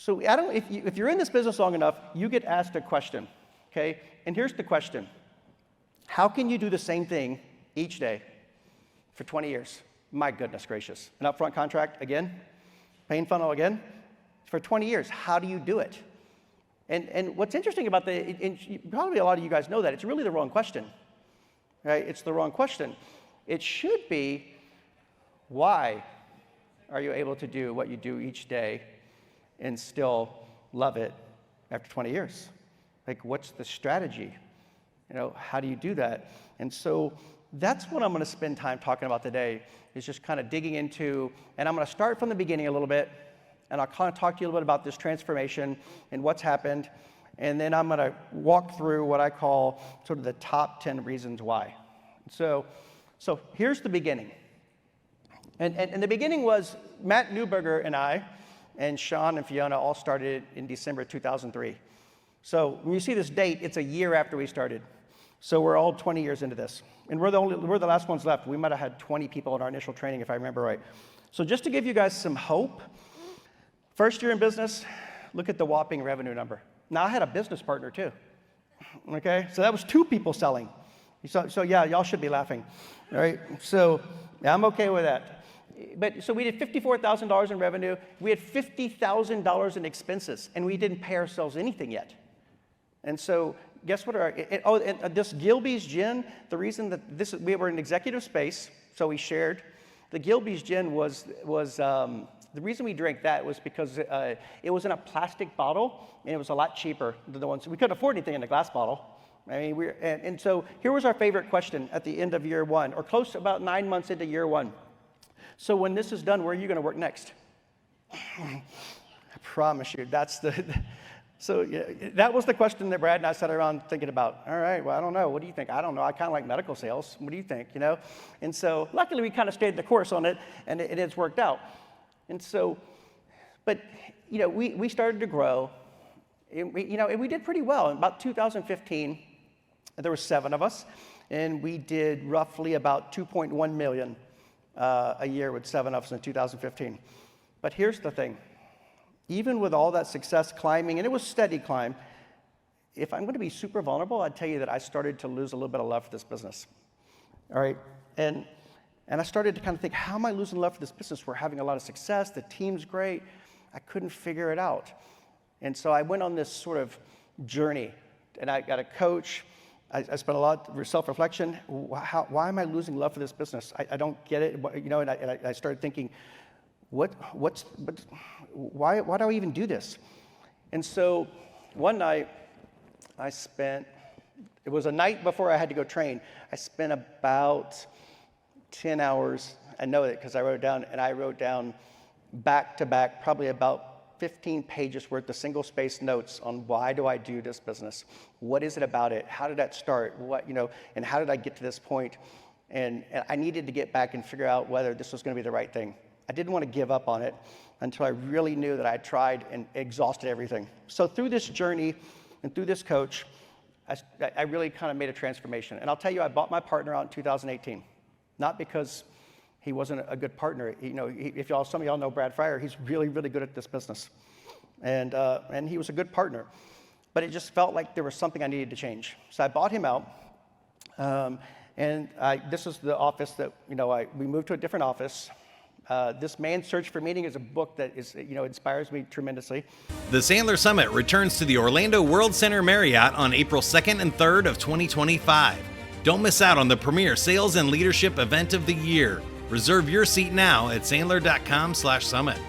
So I don't, if you're in this business long enough, you get asked a question, okay? And here's the question. How can you do the same thing each day for 20 years? My goodness gracious. An upfront contract again? Paying funnel again? For 20 years, how do you do it? And what's interesting about probably a lot of you guys know that, it's really the wrong question, right? It's the wrong question. It should be, why are you able to do what you do each day and still love it after 20 years? Like, what's the strategy? You know, how do you do that? And so that's what I'm going to spend time talking about today, is just kind of digging into, and I'm going to start from the beginning a little bit, and I'll kind of talk to you a little bit about this transformation and what's happened, and then I'm going to walk through what I call sort of the top 10 reasons why. So here's the beginning. And the beginning was Matt Newberger and I, and Sean and Fiona all started in December 2003. So when you see this date, it's a year after we started. So we're all 20 years into this. And we're the last ones left. We might have had 20 people in our initial training, if I remember right. So just to give you guys some hope, first year in business, look at the whopping revenue number. Now, I had a business partner too, okay? So that was 2 people selling. So yeah, y'all should be laughing, all right? So yeah, I'm okay with that. But so we did $54,000 in revenue. We had $50,000 in expenses, and we didn't pay ourselves anything yet. And so guess what? This Gilby's Gin, the reason that we were in executive space, so we shared. The Gilby's Gin was the reason we drank that was because it was in a plastic bottle, and it was a lot cheaper than the ones. We couldn't afford anything in a glass bottle. I mean, and so here was our favorite question at the end of year 1, or close to about 9 months into year 1. So when this is done, where are you going to work next? I promise you, so yeah, that was the question that Brad and I sat around thinking about. All right, well, I don't know. What do you think? I don't know. I kind of like medical sales. What do you think, you know? And so luckily we kind of stayed the course on it, and it has worked out. And so, but, you know, we started to grow, and we did pretty well. In about 2015, there were 7 of us, and we did roughly about $2.1 million a year with 7 of us in 2015. But here's the thing. Even with all that success climbing, and it was steady climb, if I'm going to be super vulnerable, I'd tell you that I started to lose a little bit of love for this business. All right? And I started to kind of think, how am I losing love for this business? We're having a lot of success. The team's great. I couldn't figure it out. And so I went on this sort of journey, and I got a coach. I spent a lot of self-reflection. Why am I losing love for this business? I don't get it. You know, and I started thinking, why do I even do this? And so one night, it was a night before I had to go train. I spent about 10 hours. I know it because I wrote it down, and I wrote down back to back, probably about 15 pages worth of single-space notes on why do I do this business? What is it about it? How did that start? And how did I get to this point? And I needed to get back and figure out whether this was going to be the right thing. I didn't want to give up on it until I really knew that I had tried and exhausted everything. So through this journey and through this coach, I really kind of made a transformation. And I'll tell you, I bought my partner out in 2018, not because he wasn't a good partner. Some of y'all know Brad Fryer. He's really, really good at this business, and he was a good partner. But it just felt like there was something I needed to change. So I bought him out, and this is the office that we moved to a different office. This Man's Search for Meaning is a book that inspires me tremendously. The Sandler Summit returns to the Orlando World Center Marriott on April 2nd and 3rd of 2025. Don't miss out on the premier sales and leadership event of the year. Reserve your seat now at sandler.com/summit.